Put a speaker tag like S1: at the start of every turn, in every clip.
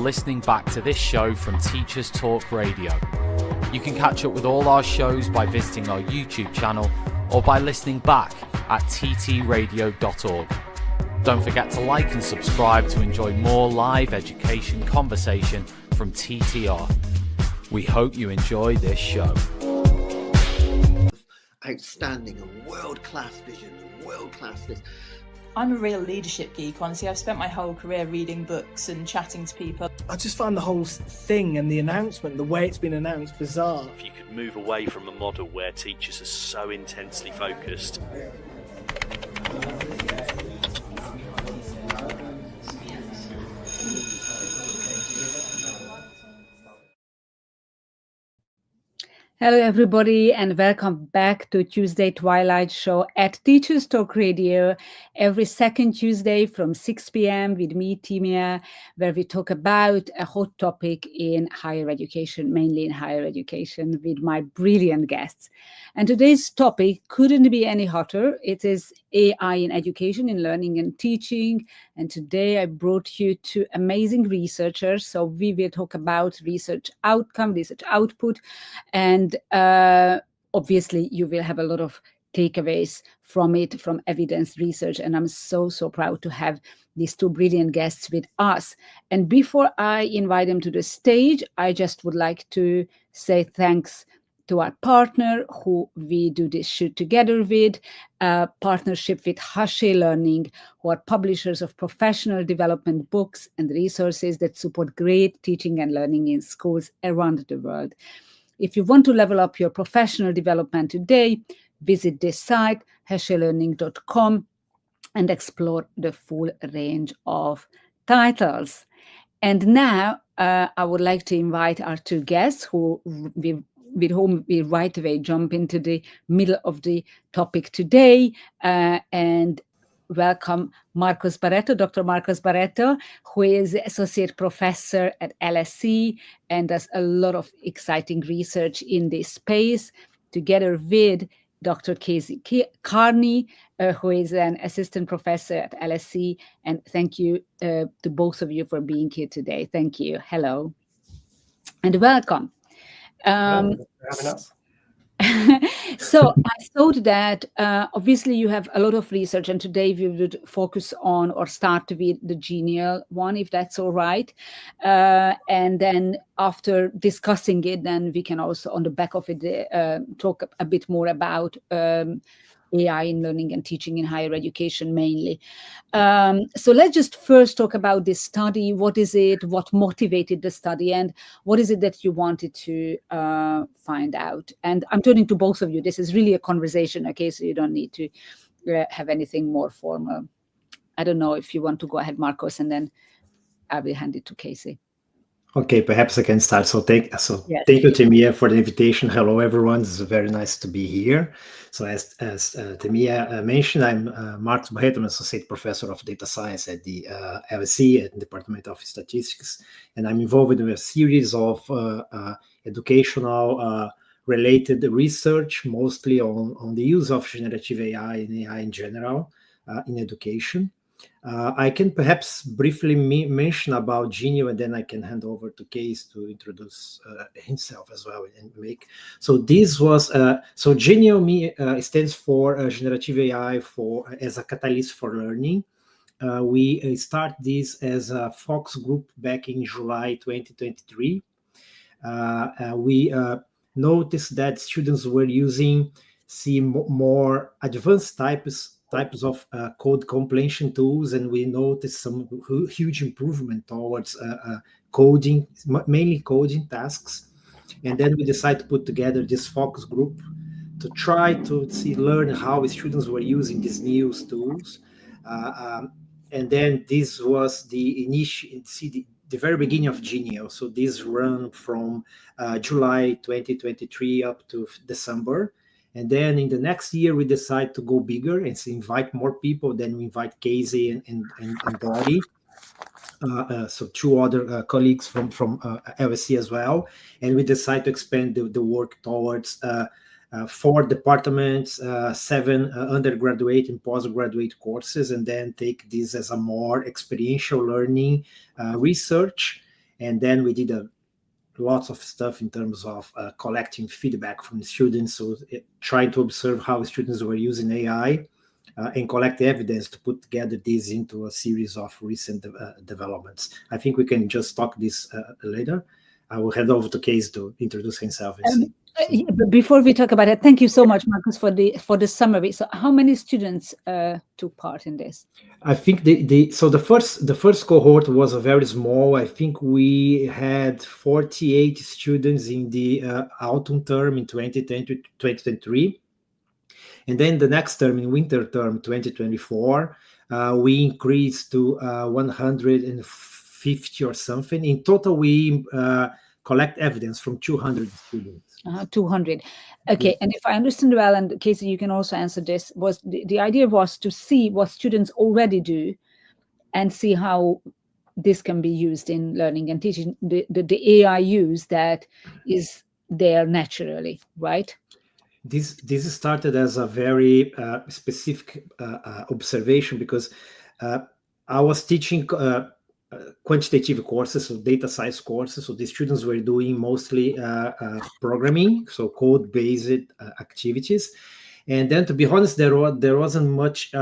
S1: listening back to this show from Teachers Talk Radio. You can catch up with all our shows by visiting our YouTube channel or by listening back at ttradio.org. Don't forget to like and subscribe to enjoy more live education conversation from TTR. We hope you enjoy this show.
S2: Outstanding and world-class vision and world-class this.
S3: I'm a real leadership geek, honestly. I've spent my whole career reading books and chatting to people.
S4: I just find the whole thing and the announcement, the way it's been announced, bizarre.
S5: If you could move away from a model where teachers are so intensely focused.
S6: Hello, everybody, and welcome back to Tuesday Twilight Show at Teachers Talk Radio every second Tuesday from 6 p.m. with me, Timea, where we talk about a hot topic in higher education, mainly in higher education, with my brilliant guests. And today's topic couldn't be any hotter. It is AI in education, in learning and teaching. And today I brought you two amazing researchers. So we will talk about research outcome, research output, and obviously you will have a lot of takeaways from it, from evidence research. And I'm so proud to have these two brilliant guests with us. And before I invite them to the stage, I just would like to say thanks to our partner who we do this shoot together with, partnership with Hashi Learning, who are publishers of professional development books and resources that support great teaching and learning in schools around the world. If you want to level up your professional development today, visit this site, hashilearning.com, and explore the full range of titles. And now I would like to invite our two guests with whom we right away jump into the middle of the topic today, and welcome Marcos Barreto, Dr. Marcos Barreto, who is Associate Professor at LSE and does a lot of exciting research in this space, together with Dr. Kearney, who is an Assistant Professor at LSE. And thank you to both of you for being here today. Thank you. Hello. And welcome. So I thought that obviously you have a lot of research, and today we would focus on or start with the genial one, if that's all right. And then after discussing it, then we can also on the back of it talk a bit more about AI in learning and teaching in higher education mainly. So let's just first talk about this study. What is it? What motivated the study? And what is it that you wanted to find out? And I'm turning to both of you. This is really a conversation, okay? So you don't need to have anything more formal. I don't know if you want to go ahead, Marcos, and then I will hand it to Casey.
S7: Okay, perhaps I can start. Thank you, Timea, for the invitation. Hello, everyone. It's very nice to be here. So as Timea mentioned, I'm Marcos Barreto. I'm Associate Professor of Data Science at the LSE at the Department of Statistics, and I'm involved in a series of educational related research, mostly on the use of generative AI and AI in general in education. I can perhaps briefly mention about Genio, and then I can hand over to Case to introduce himself as well and make. So this was Genio stands for generative AI as a catalyst for learning. We start this as a Fox group back in July 2023. We noticed that students were using more advanced types of code completion tools, and we noticed some huge improvement towards coding, mainly coding tasks. And then we decided to put together this focus group to try to learn how students were using these new tools. And then this was the very beginning of Genio. So this ran from July 2023 up to December. And then in the next year, we decide to go bigger and invite more people. Then we invite Casey and Dottie. So two other colleagues from LSE as well. And we decide to expand the work towards 4 departments, 7 undergraduate and postgraduate courses, and then take this as a more experiential learning research. And then we did lots of stuff in terms of collecting feedback from the students, so trying to observe how students were using AI and collect evidence to put together this into a series of recent developments. I think we can just talk this later. I will hand over to Case to introduce himself.
S6: But before we talk about it, thank you so much, Marcus, for the summary. So, how many students took part in this?
S7: I think the first cohort was a very small. I think we had 48 students in the autumn term in 2023, and then the next term, in winter term 2024, we increased to 150 or something. In total, we collect evidence from 200 students.
S6: 200. Okay, yeah. And if I understand well, and Casey, you can also answer this, was the idea was to see what students already do and see how this can be used in learning and teaching, the AI use that is there naturally, right?
S7: This started as a very specific observation, because I was teaching quantitative courses, so data science courses. So the students were doing mostly programming, so code-based activities. And then, to be honest, there wasn't much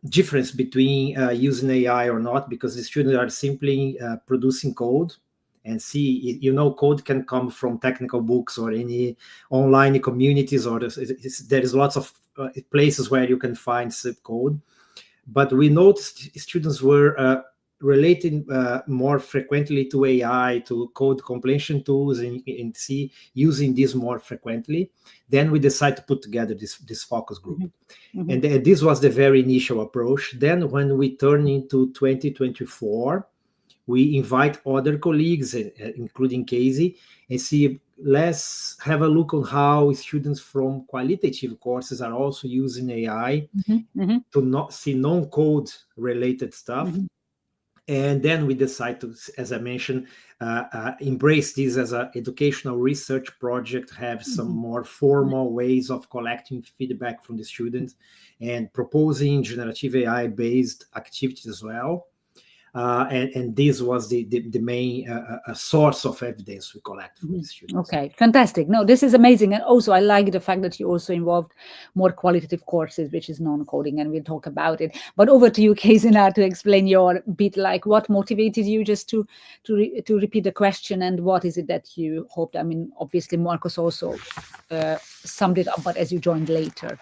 S7: difference between using AI or not, because the students are simply producing code. And see, code can come from technical books or any online communities, or there is lots of places where you can find code. But we noticed students were relating more frequently to AI, to code completion tools, and see using this more frequently. Then we decided to put together this focus group. Mm-hmm. And this was the very initial approach. Then when we turn into 2024, we invite other colleagues, including Casey, and see, let's have a look on how students from qualitative courses are also using AI to not see non-code related stuff. Mm-hmm. And then we decide to, as I mentioned, embrace this as an educational research project, have some more formal ways of collecting feedback from the students and proposing generative AI-based activities as well. And this was the main source of evidence we collect from the students.
S6: Okay, fantastic. No, this is amazing. And also, I like the fact that you also involved more qualitative courses, which is non-coding, and we'll talk about it. But over to you, Casey, now to explain your bit, like what motivated you, just to repeat the question, and what is it that you hoped? I mean, obviously, Marcus also summed it up, but as you joined later.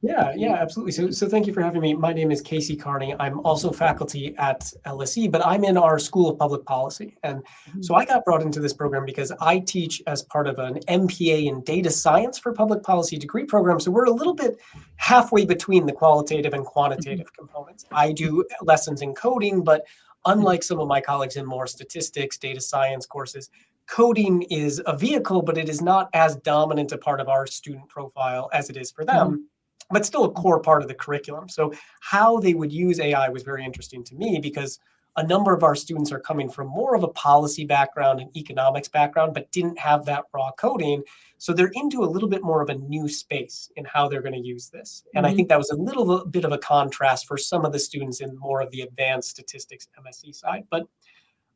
S8: Yeah, absolutely. So thank you for having me. My name is Casey Kearney. I'm also faculty at LSE, but I'm in our School of Public Policy. And so I got brought into this program because I teach as part of an MPA in Data Science for Public Policy degree program. So we're a little bit halfway between the qualitative and quantitative components. I do lessons in coding, but unlike some of my colleagues in more statistics, data science courses, coding is a vehicle, but it is not as dominant a part of our student profile as it is for them. But still a core part of the curriculum. So how they would use AI was very interesting to me, because a number of our students are coming from more of a policy background and economics background, but didn't have that raw coding. So they're into a little bit more of a new space in how they're going to use this. And I think that was a little bit of a contrast for some of the students in more of the advanced statistics MSc side. But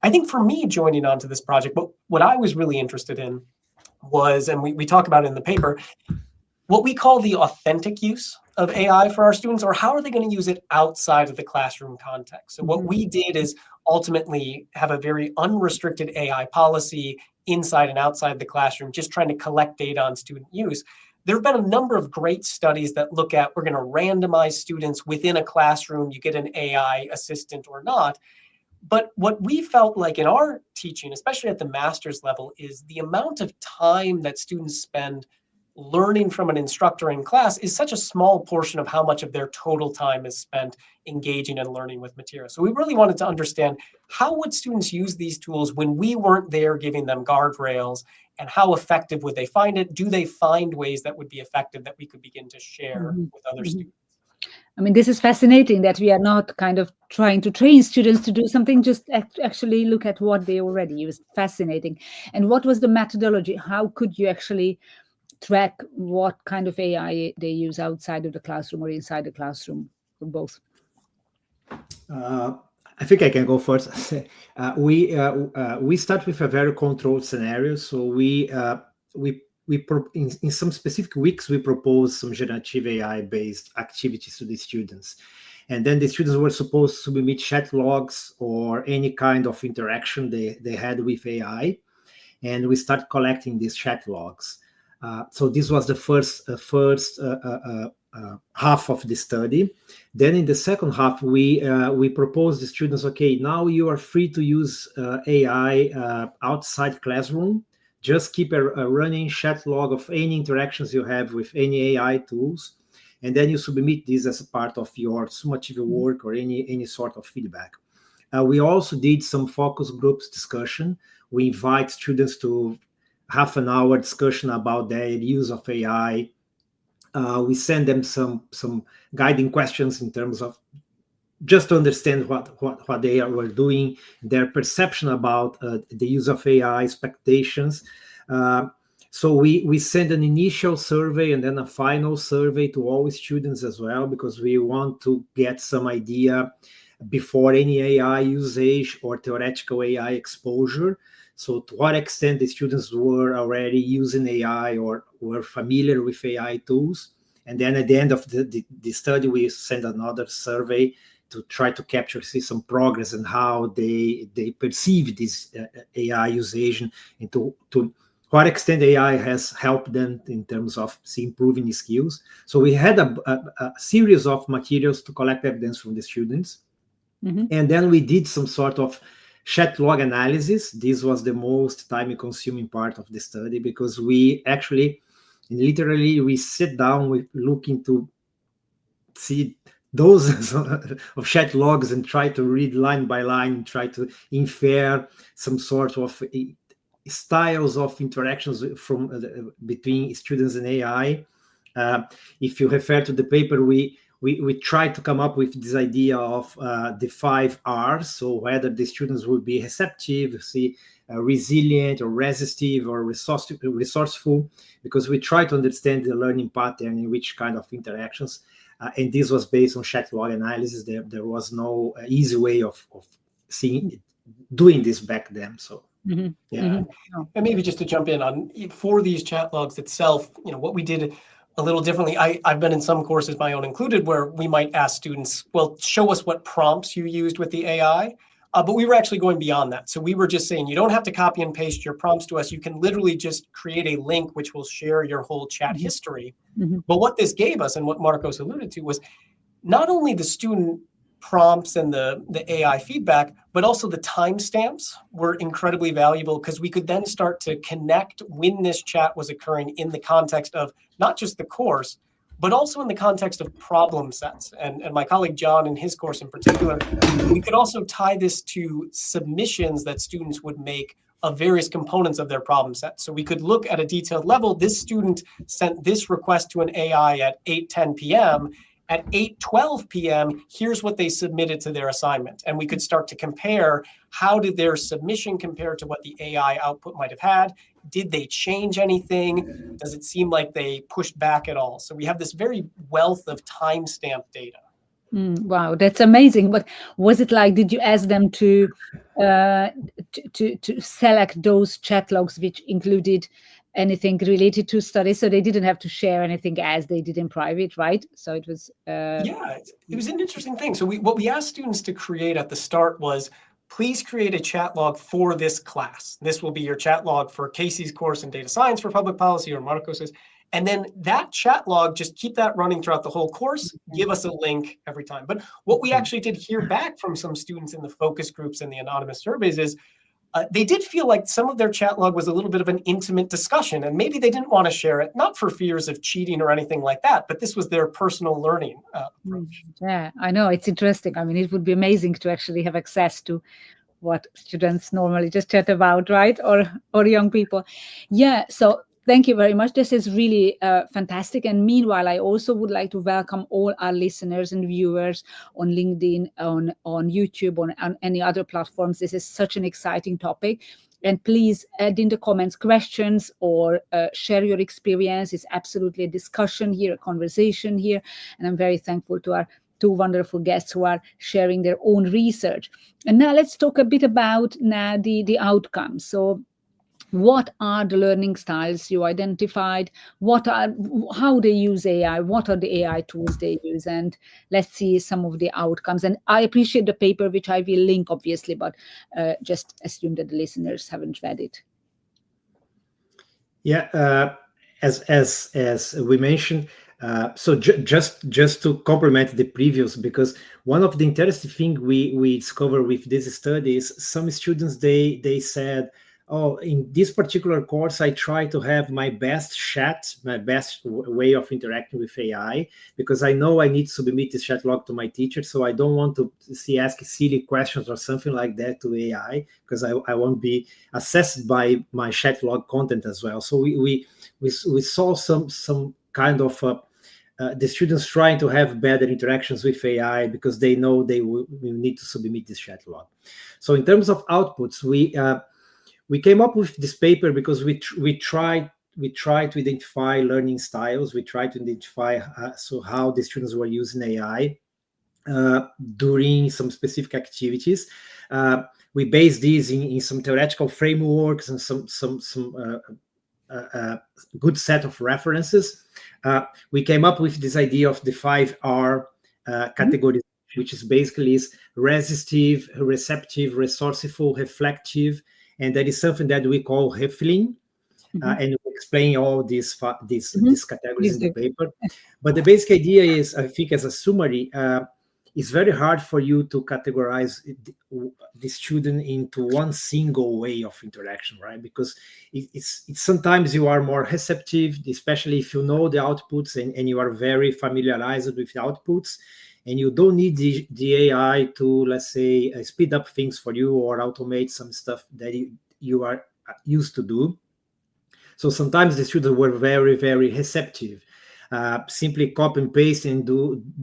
S8: I think for me, joining onto this project, what I was really interested in was, and we talk about it in the paper, what we call the authentic use of AI for our students, or how are they going to use it outside of the classroom context. So what we did is ultimately have a very unrestricted AI policy inside and outside the classroom, just trying to collect data on student use. There have been a number of great studies that look at, we're going to randomize students within a classroom, you get an AI assistant or not. But what we felt like in our teaching, especially at the master's level, is the amount of time that students spend learning from an instructor in class is such a small portion of how much of their total time is spent engaging and learning with material. So we really wanted to understand, how would students use these tools when we weren't there giving them guardrails, and how effective would they find it? Do they find ways that would be effective that we could begin to share with other students?
S6: I mean, this is fascinating that we are not kind of trying to train students to do something, just actually look at what they already use. Fascinating. And what was the methodology? How could you actually track what kind of AI they use outside of the classroom or inside the classroom, or both?
S7: I think I can go first. We start with a very controlled scenario. So in some specific weeks we propose some generative AI based activities to the students, and then the students were supposed to submit chat logs or any kind of interaction they had with AI, and we start collecting these chat logs. So this was the first half of the study. Then in the second half, we proposed the students, okay, now you are free to use AI outside classroom. Just keep a running chat log of any interactions you have with any AI tools, and then you submit this as a part of your summative work or any sort of feedback. We also did some focus groups discussion. We invite students to half an hour discussion about their use of AI. We send them some guiding questions in terms of just to understand what they were doing, their perception about the use of AI, expectations. So we send an initial survey and then a final survey to all students as well, because we want to get some idea before any AI usage or theoretical AI exposure. So to what extent the students were already using AI or were familiar with AI tools. And then at the end of the study, we send another survey to try to see some progress and how they perceive this AI usage and to what extent AI has helped them in terms of improving skills. So we had a series of materials to collect evidence from the students. Mm-hmm. And then we did some sort of chat log analysis. This was the most time-consuming part of the study, because we actually, literally, we sit down, we look into see dozens of chat logs and try to read line by line, try to infer some sort of styles of interactions from between students and AI. If you refer to the paper, we try to come up with this idea of the 5 R's. So whether the students will be receptive, resilient or resistive or resourceful, because we try to understand the learning pattern in which kind of interactions. And this was based on chat log analysis. There was no easy way of doing this back then. So
S8: yeah. Mm-hmm. And maybe just to jump in on for these chat logs itself, what we did a little differently. I've been in some courses, my own included, where we might ask students, well, show us what prompts you used with the AI. But we were actually going beyond that. So we were just saying, you don't have to copy and paste your prompts to us. You can literally just create a link which will share your whole chat history. Mm-hmm. But what this gave us, and what Marcos alluded to, was not only the student prompts and the AI feedback, but also the timestamps were incredibly valuable, because we could then start to connect when this chat was occurring in the context of not just the course, but also in the context of problem sets. And my colleague John, in his course in particular, we could also tie this to submissions that students would make of various components of their problem set. So we could look at a detailed level. This student sent this request to an AI at 8:10 p.m. At 8:12 p.m., here's what they submitted to their assignment. And we could start to compare, how did their submission compare to what the AI output might have had? Did they change anything? Does it seem like they pushed back at all? So we have this very wealth of timestamp data.
S6: Wow, that's amazing. But was it like, did you ask them to select those chat logs which included anything related to studies, so they didn't have to share anything as they did in private, right? So it was
S8: yeah, it was an interesting thing. So what we asked students to create at the start was, please create a chat log for this class. This will be your chat log for Casey's course in data science for public policy, or Marcos's. And then that chat log, just keep that running throughout the whole course. Give us a link every time. But what we actually did hear back from some students in the focus groups and the anonymous surveys is they did feel like some of their chat log was a little bit of an intimate discussion, and maybe they didn't want to share it, not for fears of cheating or anything like that, but this was their personal learning approach.
S6: Yeah, I know, it's interesting. I mean, it would be amazing to actually have access to what students normally just chat about, right? Or young people. Yeah, so thank you very much. This is really fantastic. And meanwhile, I also would like to welcome all our listeners and viewers on LinkedIn, on YouTube, on any other platforms. This is such an exciting topic. And please add in the comments questions or share your experience. It's absolutely a discussion here, a conversation here. And I'm very thankful to our two wonderful guests who are sharing their own research. And now let's talk a bit about now the outcomes. So what are the learning styles you identified? How they use AI? What are the AI tools they use? And let's see some of the outcomes. And I appreciate the paper, which I will link, obviously, but just assume that the listeners haven't read it.
S7: Yeah, as we mentioned, so just to complement the previous, because one of the interesting thing we discovered with this study is some students they said, oh, in this particular course, I try to have my best chat, my best way of interacting with AI, because I know I need to submit this chat log to my teacher, so I don't want to ask silly questions or something like that to AI, because I won't be assessed by my chat log content as well. So we saw some kind of the students trying to have better interactions with AI because they know they will need to submit this chat log. So in terms of outputs, we came up with this paper because we tried to identify learning styles. We tried to identify how the students were using AI during some specific activities. We based these in some theoretical frameworks and some good set of references. We came up with this idea of the 5R category, which is basically resistive, receptive, resourceful, reflective, and that is something that we call refilling. And we explain all these categories in the paper. But the basic idea is, I think, as a summary, it's very hard for you to categorize the student into one single way of interaction, right? Because it's sometimes you are more receptive, especially if you know the outputs and you are very familiarized with the outputs, and you don't need the AI to, let's say, speed up things for you or automate some stuff that you are used to do. So sometimes the students were very, very receptive, simply copy and paste and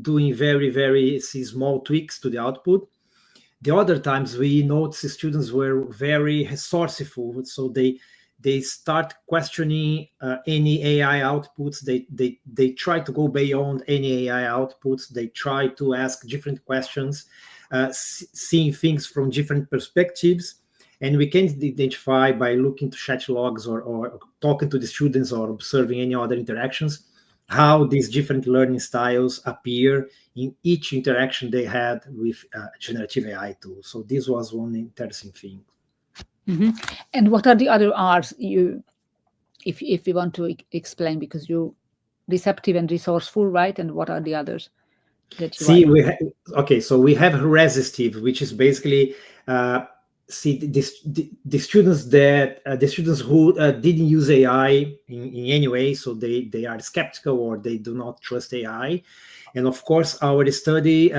S7: doing very, very small tweaks to the output. The other times we noticed students were very resourceful, so they start questioning any AI outputs. They try to go beyond any AI outputs. They try to ask different questions, seeing things from different perspectives. And we can identify by looking to chat logs or talking to the students or observing any other interactions, how these different learning styles appear in each interaction they had with generative AI tools. So this was one interesting thing.
S6: And what are the other R's if you want to explain, because you receptive and resourceful, right? And what are the others that you
S7: so we have resistive, which is basically the students who didn't use AI in any way, so they are skeptical or they do not trust AI. And of course, our study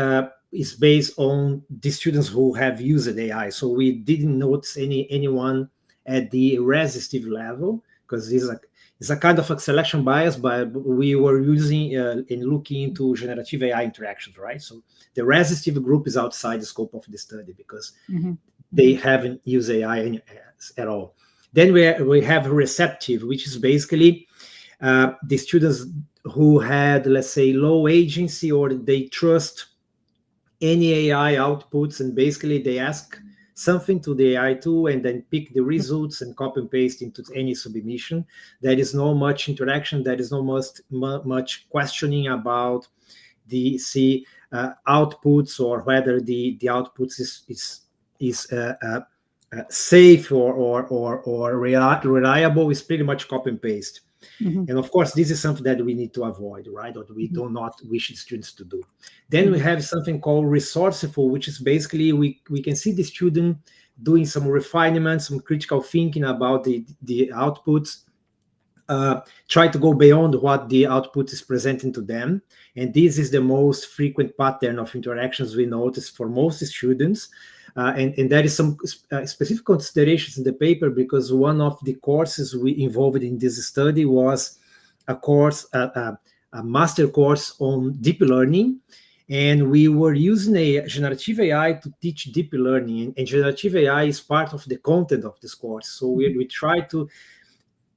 S7: is based on the students who have used AI. So we didn't notice anyone at the resistive level, because it's a kind of a selection bias, but we were using and looking into generative AI interactions, right? So the resistive group is outside the scope of the study because they haven't used AI at all. Then we have receptive, which is basically the students who had, let's say, low agency, or they trust any AI outputs, and basically they ask something to the AI tool and then pick the results and copy and paste into any submission. There is no much interaction. There is no much questioning about the outputs or whether the outputs is safe or reliable. Is pretty much copy and paste. And of course, this is something that we need to avoid, right? Or we do not wish the students to do. Then we have something called resourceful, which is basically we can see the student doing some refinement, some critical thinking about the outputs, try to go beyond what the output is presenting to them. And this is the most frequent pattern of interactions we notice for most students. And there is some specific considerations in the paper, because one of the courses we involved in this study was a master course on deep learning. And we were using a generative AI to teach deep learning. And generative AI is part of the content of this course. So we try to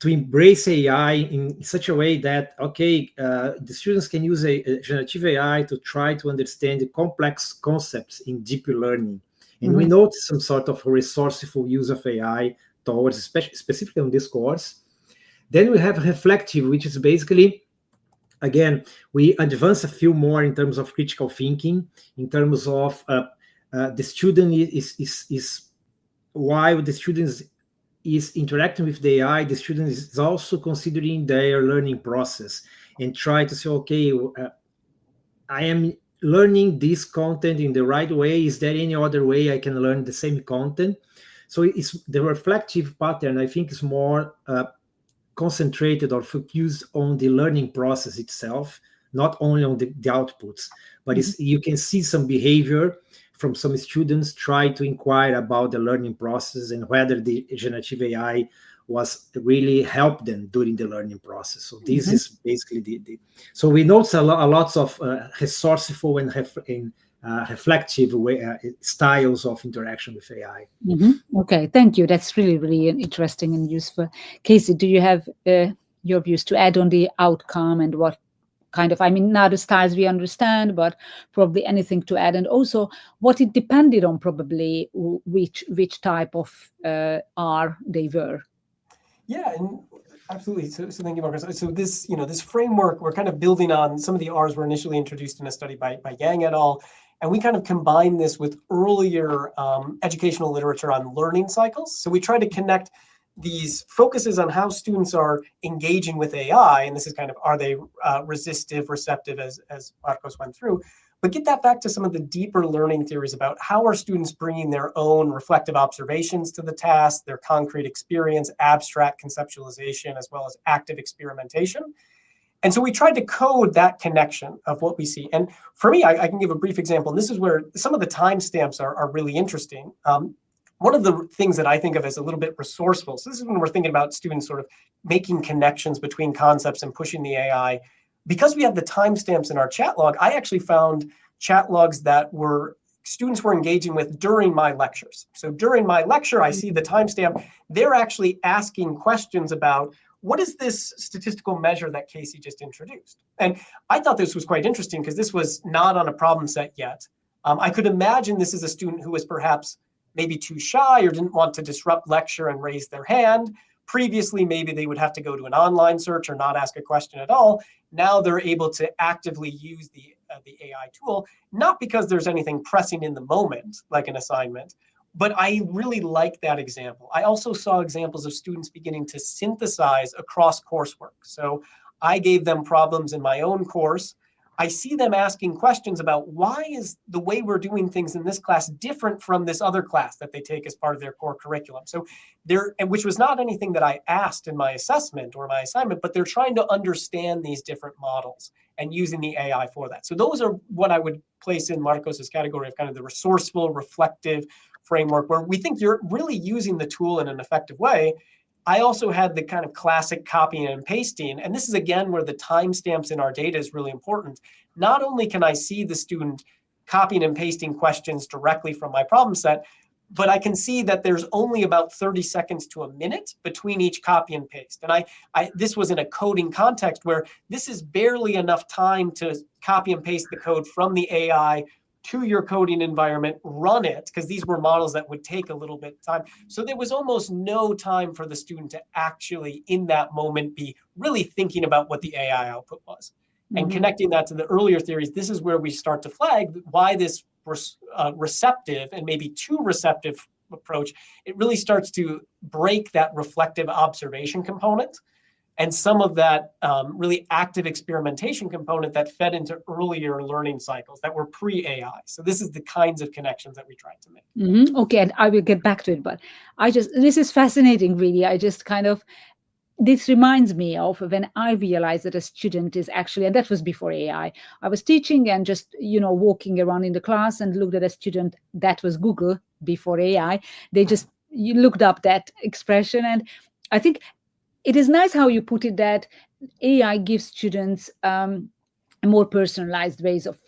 S7: to embrace AI in such a way that, okay, the students can use a generative AI to try to understand the complex concepts in deep learning. And we notice some sort of resourceful use of AI towards, specifically on this course. Then we have reflective, which is basically, again, we advance a few more in terms of critical thinking, in terms of the student is while the students is interacting with the AI, the student is also considering their learning process and try to say, okay, I am learning this content in the right way. Is there any other way I can learn the same content? So it's the reflective pattern, I think, is more concentrated or focused on the learning process itself, not only on the outputs, but you can see some behavior from some students try to inquire about the learning process and whether the generative AI was really help them during the learning process. So this is basically so we notice a lot of resourceful and reflective styles of interaction with AI.
S6: Okay, thank you. That's really, really interesting and useful. Casey, do you have your views to add on the outcome and what kind of, I mean, now the styles we understand, but probably anything to add, and also what it depended on, probably which type of R they were.
S8: Yeah, and absolutely. So thank you, Marcus. So this, this framework, we're kind of building on some of the R's were initially introduced in a study by Yang et al. And we kind of combine this with earlier educational literature on learning cycles. So we try to connect these focuses on how students are engaging with AI, and this is kind of, are they resistive, receptive, as Marcos went through, but get that back to some of the deeper learning theories about how are students bringing their own reflective observations to the task, their concrete experience, abstract conceptualization, as well as active experimentation. And so we tried to code that connection of what we see. And for me, I can give a brief example. And this is where some of the timestamps are really interesting. One of the things that I think of as a little bit resourceful, so this is when we're thinking about students sort of making connections between concepts and pushing the AI. Because we have the timestamps in our chat log, I actually found chat logs that students were engaging with during my lectures. So during my lecture, I see the timestamp. They're actually asking questions about, what is this statistical measure that Casey just introduced? And I thought this was quite interesting because this was not on a problem set yet. I could imagine this is a student who was perhaps maybe too shy or didn't want to disrupt lecture and raise their hand. Previously, maybe they would have to go to an online search or not ask a question at all. Now they're able to actively use the AI tool, not because there's anything pressing in the moment, like an assignment, but I really like that example. I also saw examples of students beginning to synthesize across coursework. So I gave them problems in my own course. I see them asking questions about why is the way we're doing things in this class different from this other class that they take as part of their core curriculum. So which was not anything that I asked in my assessment or my assignment, but they're trying to understand these different models and using the AI for that. So those are what I would place in Marcos's category of kind of the resourceful, reflective framework where we think you're really using the tool in an effective way. I also had the kind of classic copying and pasting. And this is, again, where the timestamps in our data is really important. Not only can I see the student copying and pasting questions directly from my problem set, but I can see that there's only about 30 seconds to a minute between each copy and paste. And this was in a coding context where this is barely enough time to copy and paste the code from the AI to your coding environment, run it, because these were models that would take a little bit of time. So there was almost no time for the student to actually, in that moment, be really thinking about what the AI output was. And connecting that to the earlier theories, this is where we start to flag why this receptive and maybe too receptive approach, it really starts to break that reflective observation component and some of that really active experimentation component that fed into earlier learning cycles that were pre-AI. So this is the kinds of connections that we tried to make.
S6: Okay, and I will get back to it, but this is fascinating, really. This reminds me of when I realized that a student is actually, and that was before AI, I was teaching and just, walking around in the class and looked at a student. That was Google before AI. You looked up that expression. And I think it is nice how you put it that AI gives students more personalized ways of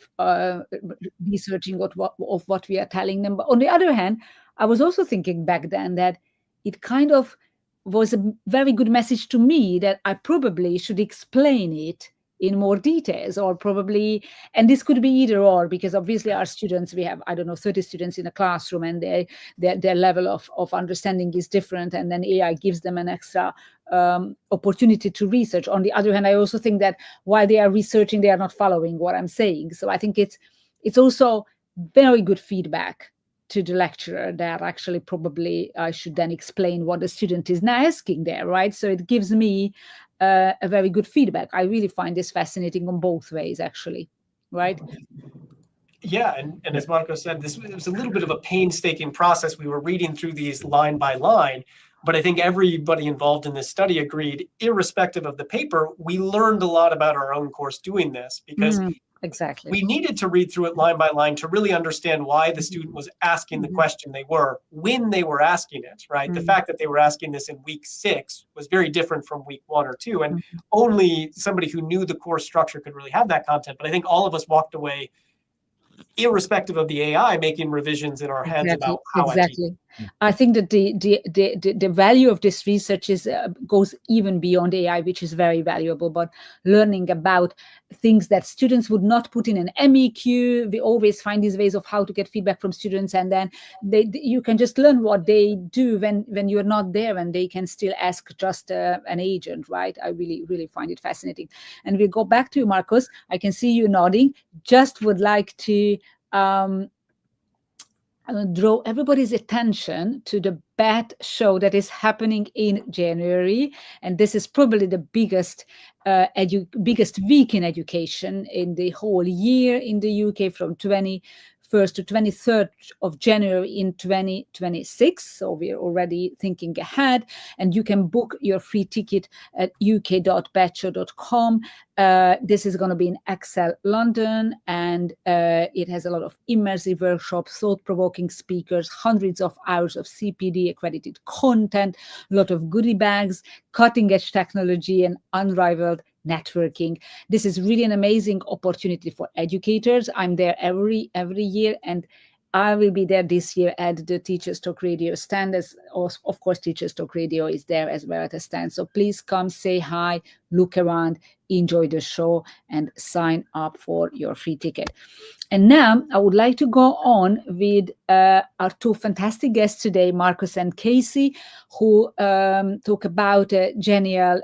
S6: researching what we are telling them. But on the other hand, I was also thinking back then that it kind of was a very good message to me that I probably should explain it in more details, or probably, and this could be either or, because obviously our students, we have, I don't know, 30 students in a classroom, and their level of understanding is different, and then AI gives them an extra opportunity to research. On the other hand, I also think that while they are researching, they are not following what I'm saying. So I think it's also very good feedback to the lecturer that actually probably I should then explain what the student is now asking there, right? So it gives me a very good feedback. I really find this fascinating on both ways, actually, right?
S8: Yeah, and as Marco said, this was a little bit of a painstaking process. We were reading through these line by line, but I think everybody involved in this study agreed, irrespective of the paper, we learned a lot about our own course doing this, because
S6: exactly,
S8: we needed to read through it line by line to really understand why the student was asking the question they were, when they were asking it, right? The fact that they were asking this in week 6 was very different from week 1 or 2, and only somebody who knew the course structure could really have that content. But I think all of us walked away, irrespective of the AI, making revisions in our heads about how I teach.
S6: I think that the value of this research is goes even beyond AI, which is very valuable. But learning about things that students would not put in an MEQ, we always find these ways of how to get feedback from students, and then you can just learn what they do when you're not there, and they can still ask just an agent, right? I really find it fascinating. And we go back to you, Marcos. I can see you nodding. Just would like to draw everybody's attention to the BET show that is happening in January, and this is probably the biggest week in education in the whole year in the UK, from 21st to 23rd of January in 2026. So we're already thinking ahead, and you can book your free ticket at uk.betshow.com. This is going to be in Excel, London, and it has a lot of immersive workshops, thought-provoking speakers, hundreds of hours of CPD accredited content, a lot of goodie bags, cutting-edge technology, and unrivaled networking. This is really an amazing opportunity for educators. I'm there every year, and I will be there this year at the Teachers Talk Radio stand. As of course, Teachers Talk Radio is there as well at the stand. So please come, say hi, look around, enjoy the show, and sign up for your free ticket. And now I would like to go on with our two fantastic guests today, Marcus and Casey, who talk about genial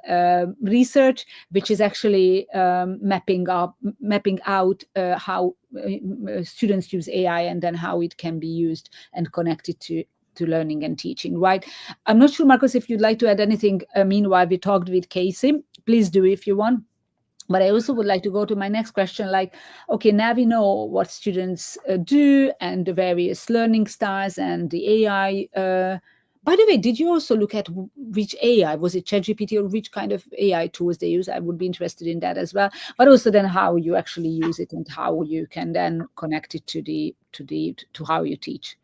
S6: research, which is actually mapping out how students use AI, and then how it can be used and connected to learning and teaching, right? I'm not sure, Marcus, if you'd like to add anything. Meanwhile, we talked with Casey. Please do if you want. But I also would like to go to my next question, like, okay, now we know what students do and the various learning styles and the AI. By the way, did you also look at which AI, was it ChatGPT, or which kind of AI tools they use? I would be interested in that as well. But also then how you actually use it and how you can then connect it to how you teach.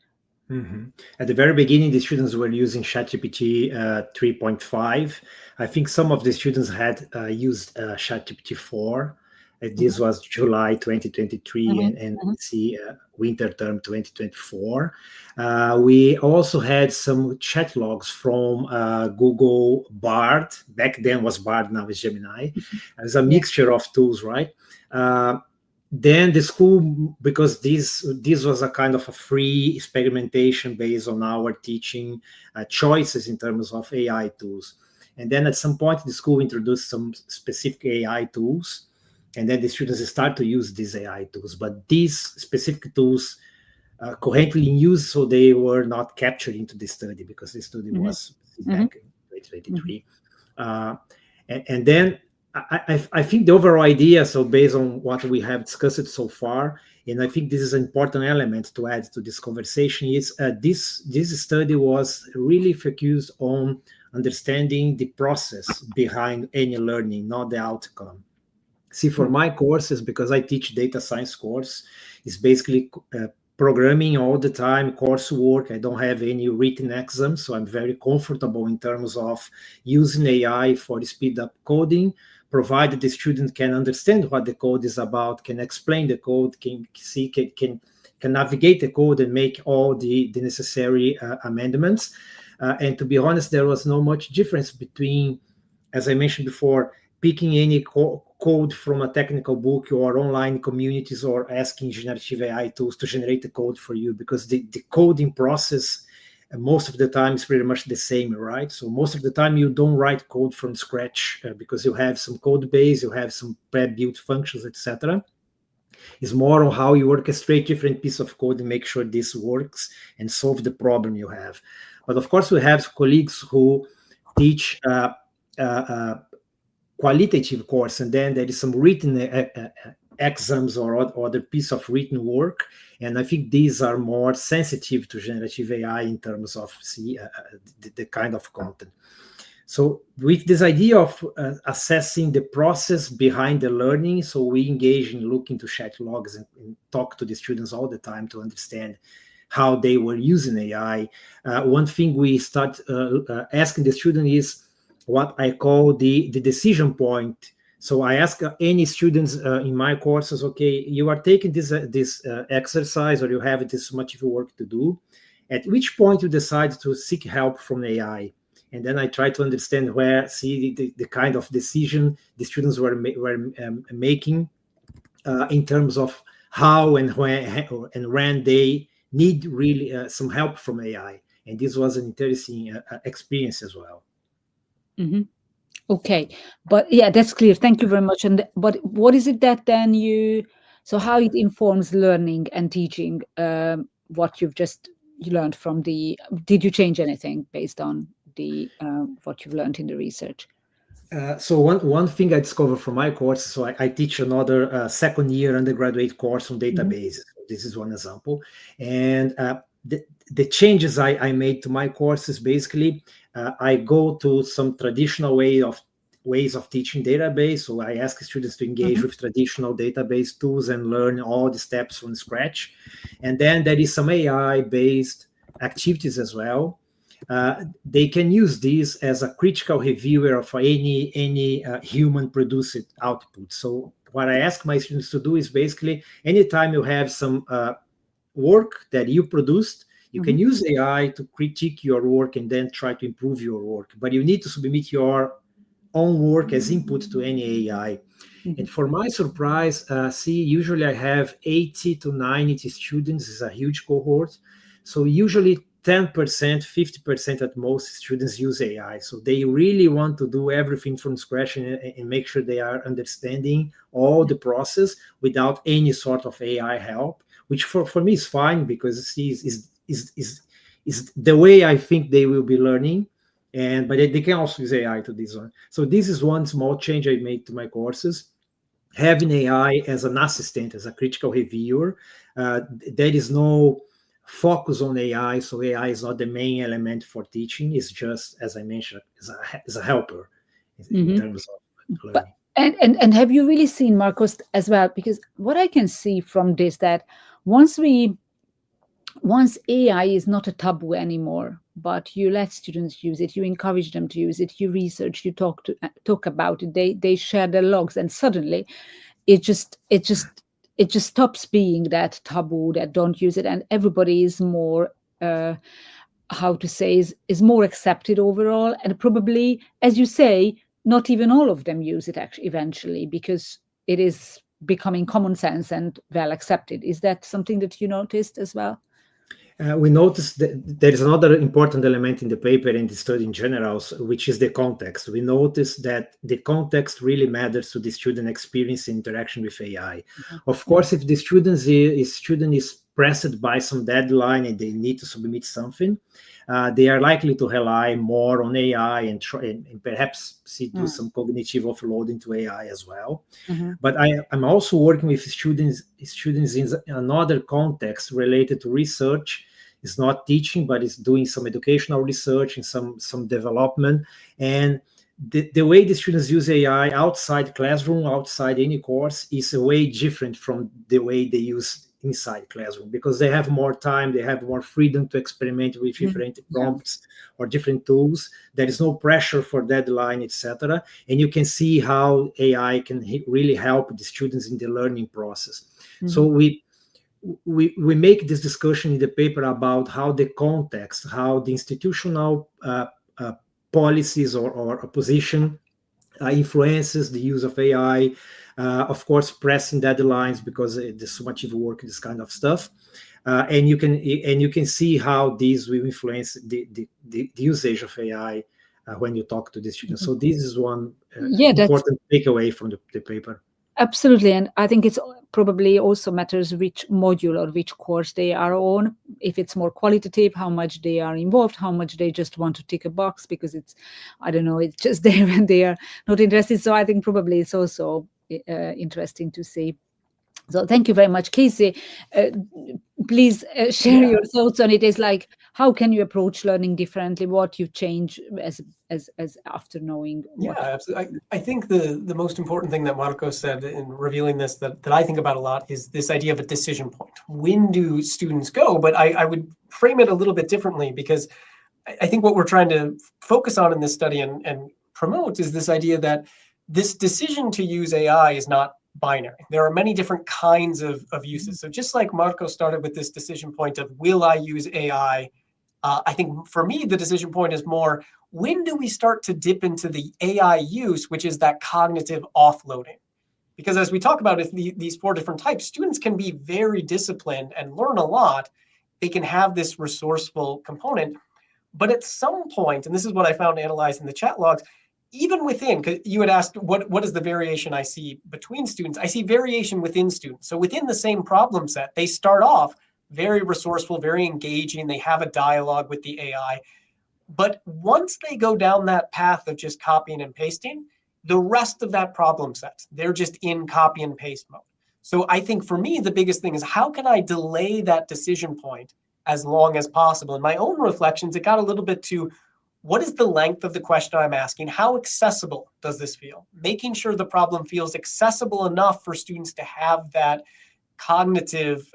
S7: At the very beginning, the students were using ChatGPT 3.5. I think some of the students had used ChatGPT 4. This was July 2023 and see winter term 2024. We also had some chat logs from Google Bard. Back then was Bard, now is Gemini. It's a mixture of tools, right? Then the school, because this was a kind of a free experimentation based on our teaching choices in terms of AI tools. And then at some point, the school introduced some specific AI tools, and then the students start to use these AI tools. But these specific tools currently in use, so they were not captured into the study because the study was back in 2023. And then I think the overall idea, so based on what we have discussed so far, and I think this is an important element to add to this conversation, is this study was really focused on understanding the process behind any learning, not the outcome. See, for my courses, because I teach data science course, it's basically programming all the time, coursework. I don't have any written exams, so I'm very comfortable in terms of using AI for speed up coding, provided the student can understand what the code is about, can explain the code, can navigate the code and make all the necessary amendments. And to be honest, there was no much difference between, as I mentioned before, picking any code from a technical book or online communities, or asking generative AI tools to generate the code for you, because the coding process most of the time is pretty much the same, right? So most of the time you don't write code from scratch, because you have some code base, you have some pre-built functions, etc. It's more on how you orchestrate different pieces of code and make sure this works and solve the problem you have. But of course, we have colleagues who teach qualitative course, and then there is some written exams or other piece of written work, and I think these are more sensitive to generative AI in terms of the kind of content. So with this idea of assessing the process behind the learning, so we engage in looking to chat logs and talk to the students all the time to understand how they were using AI. One thing we start asking the student is what I call the decision point. So I ask any students in my courses, okay, you are taking this exercise, or you have this much work to do. At which point you decide to seek help from AI? And then I try to understand where, the kind of decision the students were making in terms of how and when they need really some help from AI. And this was an interesting experience as well.
S6: Mm-hmm. Okay, but yeah, that's clear. Thank you very much. And but what is it that then so how it informs learning and teaching, what you've just learned from did you change anything based on what you've learned in the research?
S7: So one thing I discovered from my course, so I teach another second year undergraduate course on databases. Mm-hmm. This is one example. And the changes I made to my course is basically I go to some traditional ways of teaching database. So I ask students to engage with traditional database tools and learn all the steps from scratch. And then there is some AI-based activities as well. They can use this as a critical reviewer of any human-produced output. So what I ask my students to do is basically, anytime you have some work that you produced, you can use AI to critique your work and then try to improve your work. But you need to submit your own work as input to any AI. And for my surprise, usually I have 80 to 90 students. It's a huge cohort. So usually 10%, 50% at most students use AI. So they really want to do everything from scratch and make sure they are understanding all the process without any sort of AI help, which for me is fine, because is the way I think they will be learning. But they can also use AI to this one. So this is one small change I made to my courses. Having AI as an assistant, as a critical reviewer, there is no focus on AI, so AI is not the main element for teaching. It's just, as I mentioned, as a helper in terms of learning.
S6: And have you really seen, Marcos, as well? Because what I can see from this, that once AI is not a taboo anymore, but you let students use it, you encourage them to use it, you research, you talk about it, they share their logs, and suddenly it just stops being that taboo that don't use it, and everybody is more is more accepted overall. And probably, as you say, not even all of them use it actually eventually, because it is becoming common sense and well accepted. Is that something that you noticed as well?
S7: We noticed that there is another important element in the paper and the study in general, which is the context. We noticed that the context really matters to the student experience and interaction with AI. Of course, if the student is pressed by some deadline and they need to submit something, they are likely to rely more on AI and perhaps do some cognitive offloading to AI as well. But I'm also working with students in another context related to research. It's not teaching, but it's doing some educational research and some development. And the way the students use AI outside classroom, outside any course, is a way different from the way they use inside classroom, because they have more time, they have more freedom to experiment with different prompts or different tools. There is no pressure for deadline, etc. And you can see how AI can really help the students in the learning process. So we make this discussion in the paper about how the context, how the institutional policies or position influences the use of AI. Of course, pressing deadlines because there's so much work, this kind of stuff. And you can see how these will influence the usage of AI when you talk to the students. So this is one important takeaway from the paper.
S6: Absolutely, and I think it's probably also matters which module or which course they are on. If it's more qualitative, how much they are involved, how much they just want to tick a box because it's, I don't know, it's just there and they are not interested. So I think probably it's also interesting to see. So thank you very much, Casey. Please share your thoughts on it. Is like, how can you approach learning differently? What you change as after knowing?
S8: Yeah, absolutely. I think the most important thing that Marco said in revealing this that I think about a lot is this idea of a decision point. When do students go? But I would frame it a little bit differently, because I think what we're trying to focus on in this study and promote is this idea that this decision to use AI is not binary. There are many different kinds of uses. So just like Marco started with this decision point of, will I use AI? I think for me, the decision point is more, when do we start to dip into the AI use, which is that cognitive offloading? Because as we talk about these 4 different types, students can be very disciplined and learn a lot. They can have this resourceful component. But at some point, and this is what I found analyzed in the chat logs, even within, because you had asked what is the variation I see between students, I see variation within students. So within the same problem set, they start off very resourceful, very engaging, they have a dialogue with the AI. But once they go down that path of just copying and pasting, the rest of that problem set, they're just in copy and paste mode. So I think for me, the biggest thing is, how can I delay that decision point as long as possible? In my own reflections, it got a little bit to, what is the length of the question I'm asking? How accessible does this feel? Making sure the problem feels accessible enough for students to have that cognitive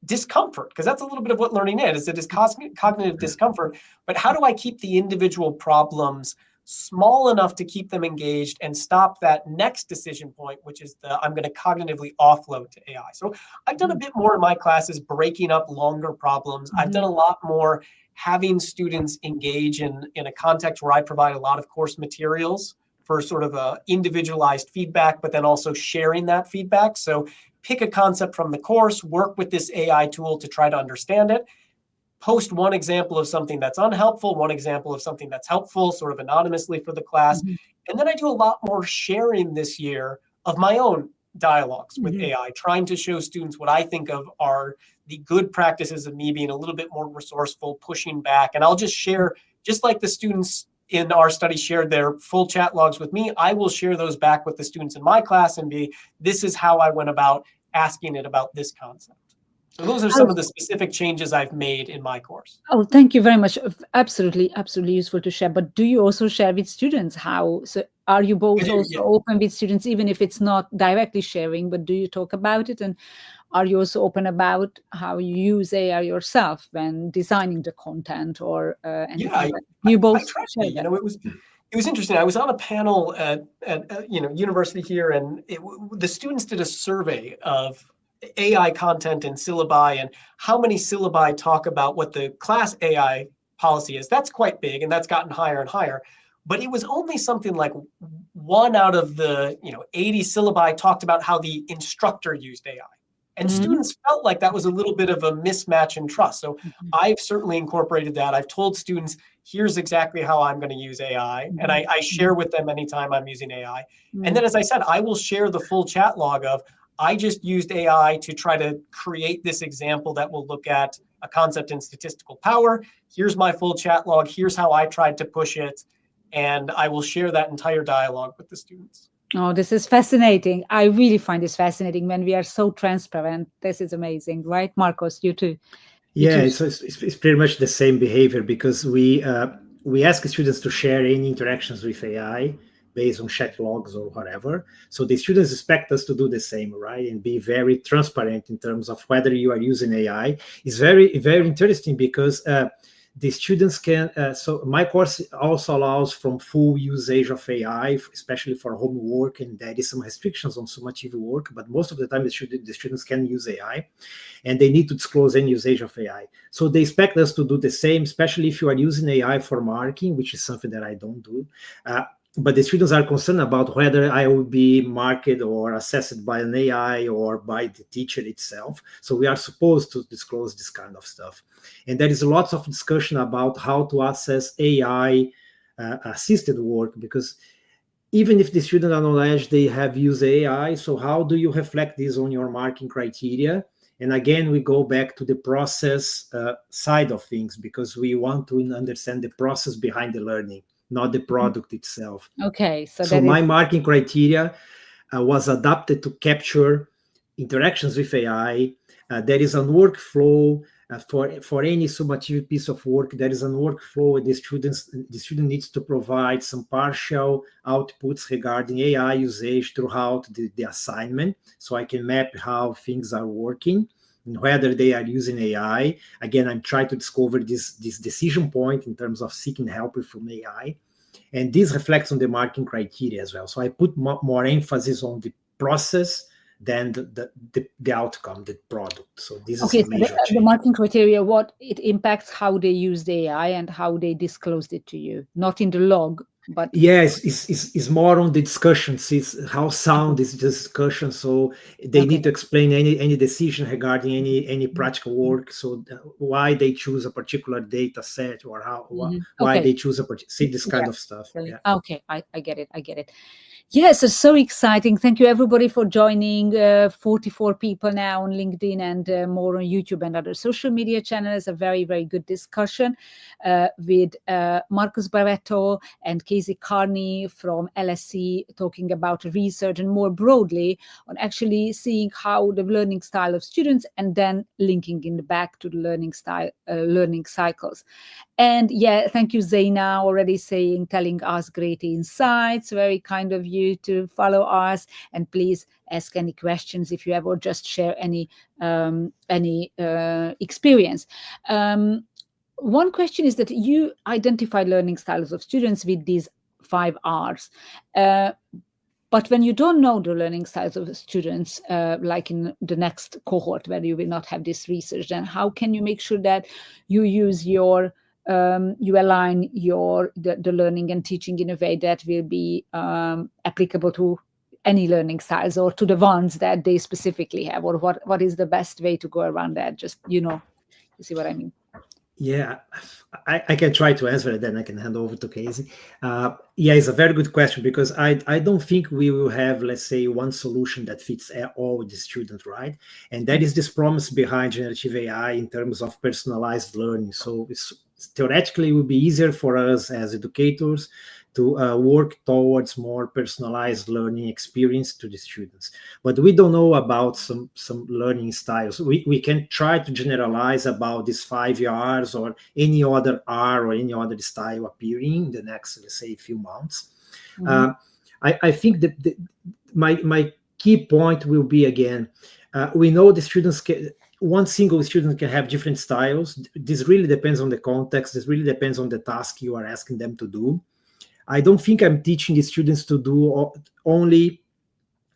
S8: discomfort, because that's a little bit of what learning is. It is cognitive discomfort, but how do I keep the individual problems small enough to keep them engaged and stop that next decision point, which is I'm going to cognitively offload to AI. So I've done a bit more in my classes, breaking up longer problems. I've done a lot more having students engage in a context where I provide a lot of course materials for sort of a individualized feedback, but then also sharing that feedback. So pick a concept from the course, work with this AI tool to try to understand it, post one example of something that's unhelpful, one example of something that's helpful, sort of anonymously for the class. And then I do a lot more sharing this year of my own dialogues with AI, trying to show students what I think of are the good practices of me being a little bit more resourceful, pushing back. And I'll just share, just like the students in our study shared their full chat logs with me, I will share those back with the students in my class and this is how I went about asking it about this concept. So those are some of the specific changes I've made in my course.
S6: Oh, thank you very much. Absolutely useful to share. But do you also share with students how? So are you both also open with students, even if it's not directly sharing, but do you talk about it? And are you also open about how you use AI yourself when designing the content or anything? You both share that.
S8: It was interesting. I was on a panel at university here, and the students did a survey of AI content and syllabi and how many syllabi talk about what the class AI policy is. That's quite big, and that's gotten higher and higher. But it was only something like 1 out of the 80 syllabi talked about how the instructor used AI. And students felt like that was a little bit of a mismatch in trust. So I've certainly incorporated that. I've told students, here's exactly how I'm going to use AI. And I share with them anytime I'm using AI. And then, as I said, I will share the full chat log of, I just used AI to try to create this example that will look at a concept in statistical power. Here's my full chat log. Here's how I tried to push it. And I will share that entire dialogue with the students.
S6: Oh, this is fascinating. I really find this fascinating when we are so transparent. This is amazing, right, Marcos? You too.
S7: It's pretty much the same behavior, because we ask students to share any interactions with AI based on chat logs or whatever. So the students expect us to do the same, right? And be very transparent in terms of whether you are using AI. It's very, very interesting because the students can, so my course also allows from full usage of AI, especially for homework, and there is some restrictions on summative work, but most of the time the students can use AI, and they need to disclose any usage of AI. So they expect us to do the same, especially if you are using AI for marking, which is something that I don't do. But the students are concerned about whether I will be marked or assessed by an AI or by the teacher itself. So we are supposed to disclose this kind of stuff. And there is lots of discussion about how to assess AI assisted work, because even if the student acknowledge they have used AI, so how do you reflect this on your marking criteria? And again, we go back to the process side of things, because we want to understand the process behind the learning, not the product itself.
S6: Okay,
S7: so my marking criteria was adapted to capture interactions with AI. There is a workflow for any summative piece of work. There is a workflow. The student needs to provide some partial outputs regarding AI usage throughout the assignment, so I can map how things are working and whether they are using AI. Again, I'm trying to discover this decision point in terms of seeking help from AI. And this reflects on the marking criteria as well. So I put more emphasis on the process than the outcome, the product. So this is a major change.
S6: The marking criteria, what it impacts how they use the AI and how they disclosed it to you, not in the log, but
S7: yes, it's more on the discussions. It's how sound is the discussion. So they need to explain any decision regarding any practical work. So why they choose a particular data set, or why they choose this kind of stuff. Yeah.
S6: Okay, I get it. Yes, it's so exciting. Thank you, everybody, for joining. 44 people now on LinkedIn and more on YouTube and other social media channels. A very, very good discussion with Marcus Barreto and Casey Kearney from LSE, talking about research and more broadly on actually seeing how the learning style of students, and then linking in the back to the learning style, learning cycles. And yeah, thank you, Zaina, already telling us great insights. Very kind of you to follow us, and please ask any questions if you have, or just share any experience. One question is that you identify learning styles of students with these 5 R's. But when you don't know the learning styles of the students, like in the next cohort where you will not have this research, then how can you make sure that you use your you align the learning and teaching in a way that will be applicable to any learning styles, or to the ones that they specifically have, or what is the best way to go around that? Just, you see what I mean?
S7: Yeah, I can try to answer it, then I can hand over to Casey. Yeah, it's a very good question, because I don't think we will have, let's say, one solution that fits all the students, right? And that is this promise behind generative AI in terms of personalized learning. So theoretically, it would be easier for us as educators to work towards more personalized learning experience to the students. But we don't know about some learning styles. We can try to generalize about these 5 R's or any other R or any other style appearing in the next, let's say, few months. I think that my key point will be, again, we know the students one single student can have different styles. This really depends on the context. This really depends on the task you are asking them to do. I don't think I'm teaching the students to do only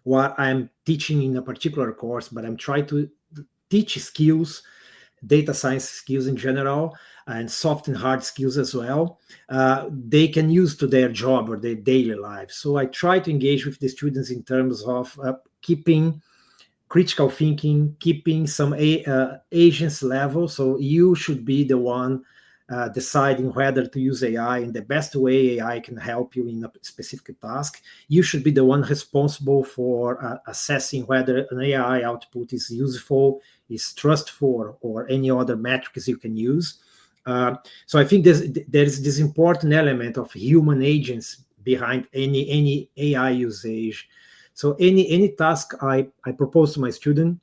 S7: what I'm teaching in a particular course, but I'm trying to teach skills, data science skills in general, and soft and hard skills as well, they can use to their job or their daily life. So I try to engage with the students in terms of keeping critical thinking, keeping some agents level. So you should be the one deciding whether to use AI in the best way AI can help you in a specific task. You should be the one responsible for assessing whether an AI output is useful, is trustful, or any other metrics you can use. So I think there is this important element of human agents behind any AI usage. So any task I propose to my student,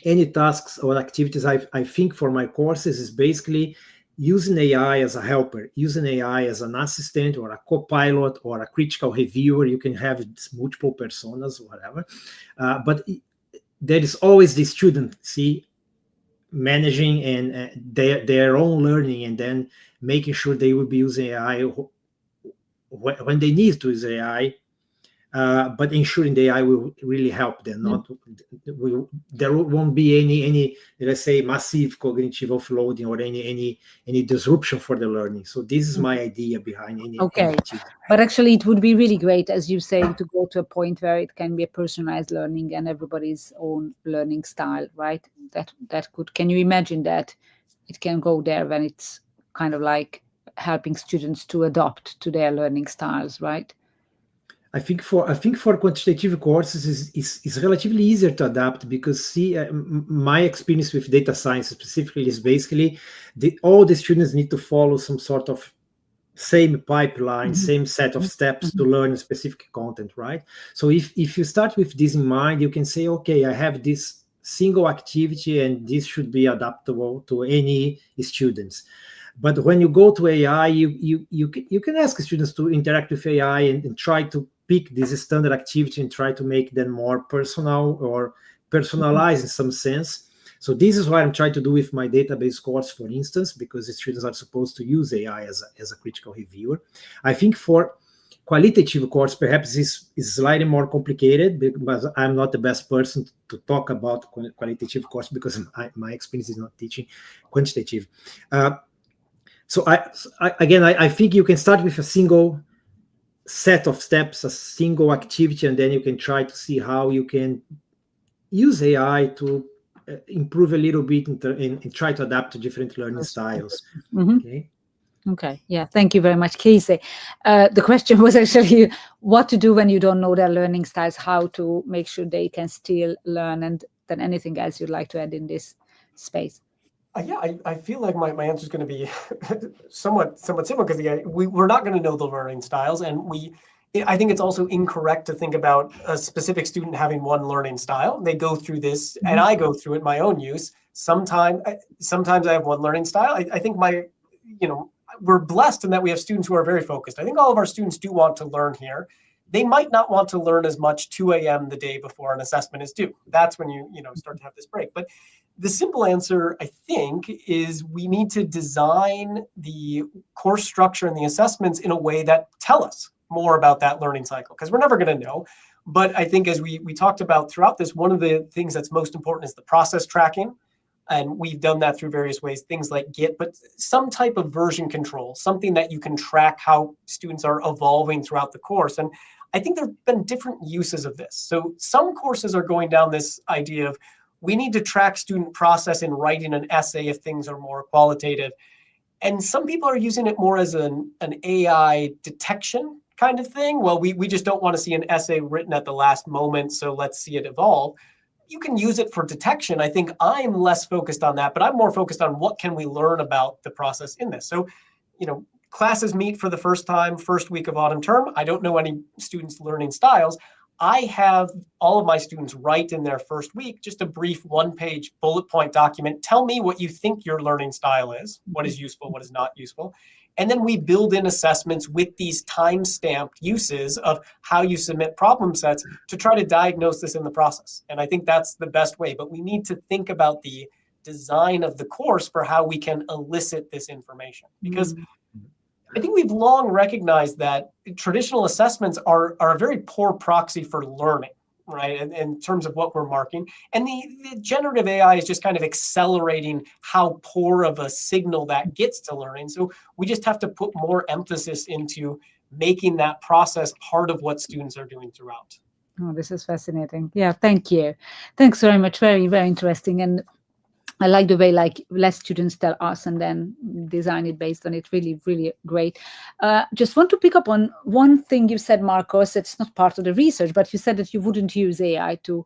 S7: any tasks or activities I think for my courses is basically using AI as a helper, using AI as an assistant or a co-pilot or a critical reviewer. You can have multiple personas or whatever. But there is always the student, managing and their own learning, and then making sure they will be using AI when they need to use AI, but ensuring the AI will really help them. There won't be any let's say massive cognitive offloading or any disruption for the learning. So this is my idea behind any activity.
S6: But actually it would be really great, as you say, to go to a point where it can be a personalized learning and everybody's own learning style, right? That could, can you imagine that it can go there when it's kind of like helping students to adopt to their learning styles, right?
S7: I think for quantitative courses is relatively easier to adapt, because my experience with data science specifically is basically all the students need to follow some sort of same pipeline, same set of steps to learn specific content, right? So if you start with this in mind, you can say, okay, I have this single activity and this should be adaptable to any students. But when you go to AI, you can ask students to interact with AI and try to pick this standard activity and try to make them more personal or personalized in some sense. So this is what I'm trying to do with my database course, for instance, because the students are supposed to use AI as a critical reviewer. I think for qualitative course, perhaps is slightly more complicated, because I'm not the best person to talk about qualitative course, because my experience is not teaching quantitative. So I think you can start with a single set of steps, a single activity, and then you can try to see how you can use AI to improve a little bit and try to adapt to different learning styles.
S6: Okay. Yeah. Thank you very much, Casey. The question was actually what to do when you don't know their learning styles, how to make sure they can still learn, and then anything else you'd like to add in this space.
S8: Yeah, I feel like my answer is going to be somewhat similar, because we're not going to know the learning styles, and I think it's also incorrect to think about a specific student having one learning style. They go through this, and I go through it my own use. Sometimes I have one learning style. I think we're blessed in that we have students who are very focused. I think all of our students do want to learn here. They might not want to learn as much 2 a.m. the day before an assessment is due. That's when you start to have this break. But the simple answer, I think, is we need to design the course structure and the assessments in a way that tell us more about that learning cycle, because we're never going to know. But I think, as we talked about throughout this, one of the things that's most important is the process tracking. And we've done that through various ways, things like Git, but some type of version control, something that you can track how students are evolving throughout the course. And I think there have been different uses of this. So some courses are going down this idea of, we need to track student process in writing an essay if things are more qualitative. And some people are using it more as an AI detection kind of thing. Well, we just don't want to see an essay written at the last moment, so let's see it evolve. You can use it for detection. I think I'm less focused on that, but I'm more focused on what can we learn about the process in this. So, classes meet for the first time, first week of autumn term. I don't know any students' learning styles. I have all of my students write in their first week just a brief one-page bullet point document. Tell me what you think your learning style is, what is useful, what is not useful. And then we build in assessments with these time-stamped uses of how you submit problem sets to try to diagnose this in the process. And I think that's the best way. But we need to think about the design of the course for how we can elicit this information. Because I think we've long recognized that traditional assessments are a very poor proxy for learning, right? In terms of what we're marking. And the generative AI is just kind of accelerating how poor of a signal that gets to learning. So we just have to put more emphasis into making that process part of what students are doing throughout.
S6: Oh, this is fascinating. Yeah, thank you. Thanks very much. Very, very interesting. And I like the way let students tell us and then design it based on it. Really, really great. Just want to pick up on one thing you said, Marcos. It's not part of the research, but you said that you wouldn't use AI to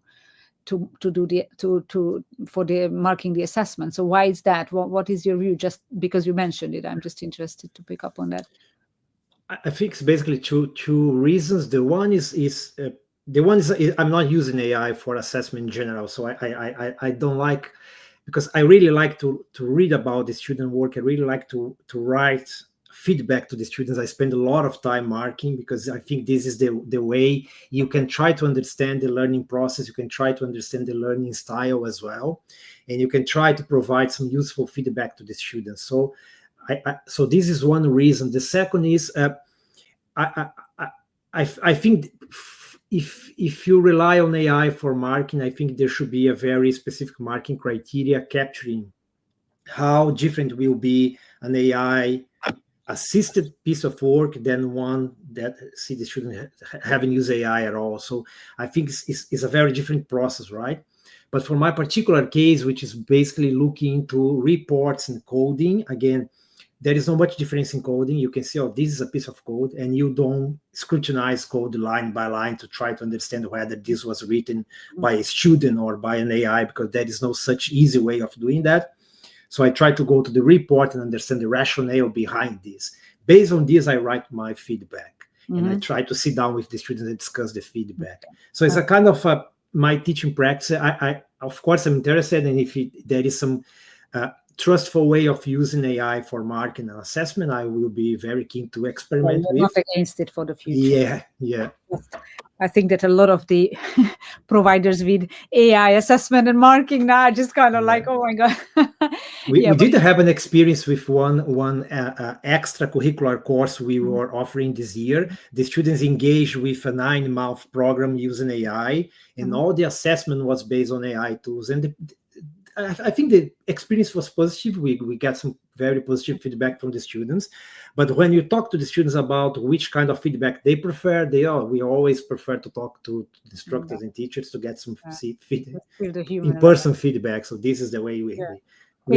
S6: do for the marking the assessment. So why is that? What is your view? Just because you mentioned it, I'm just interested to pick up on that.
S7: I think it's basically two reasons. The one is I'm not using AI for assessment in general, so I don't like. Because I really like to read about the student work. I really like to write feedback to the students. I spend a lot of time marking, because I think this is the way you can try to understand the learning process. You can try to understand the learning style as well. And you can try to provide some useful feedback to the students. So So this is one reason. The second is I think if you rely on AI for marking, I think there should be a very specific marking criteria capturing how different will be an AI assisted piece of work than one that the student haven't used AI at all. So I think it's a very different process, right? But for my particular case, which is basically looking into reports and coding, again, there is not much difference in coding. You can see, oh, this is a piece of code, and you don't scrutinize code line by line to try to understand whether this was written by a student or by an AI, because there is no such easy way of doing that. So I try to go to the report and understand the rationale behind this. Based on this, I write my feedback, and I try to sit down with the students and discuss the feedback. So it's a kind of my teaching practice. I of course, I'm interested in if there is some trustful way of using AI for marking and assessment. I will be very keen to experiment with.
S6: Not against it for the future.
S7: Yeah.
S6: I think that a lot of the providers with AI assessment and marking now are just kind of like, oh my God.
S7: We did have an experience with one extracurricular course we were offering this year. The students engaged with a 9-month program using AI, and all the assessment was based on AI tools. And I think the experience was positive. We got some very positive feedback from the students. But when you talk to the students about which kind of feedback they prefer, we always prefer to talk to the instructors and teachers to get some in-person feedback. So this is the way we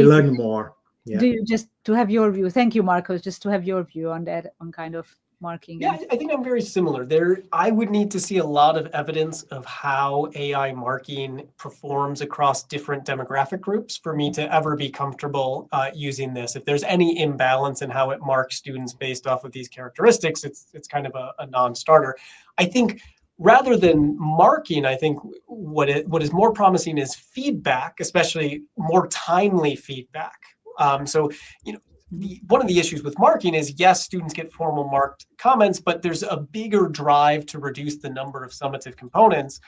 S7: learn more.
S6: Do you just to have your view? Thank you, Marcos. Just to have your view on that, on kind of marking.
S8: Yeah, I think I'm very similar. I would need to see a lot of evidence of how AI marking performs across different demographic groups for me to ever be comfortable using this. If there's any imbalance in how it marks students based off of these characteristics, it's kind of a non-starter. I think rather than marking, I think what is more promising is feedback, especially more timely feedback. So, one of the issues with marking is, yes, students get formal marked comments, but there's a bigger drive to reduce the number of summative components,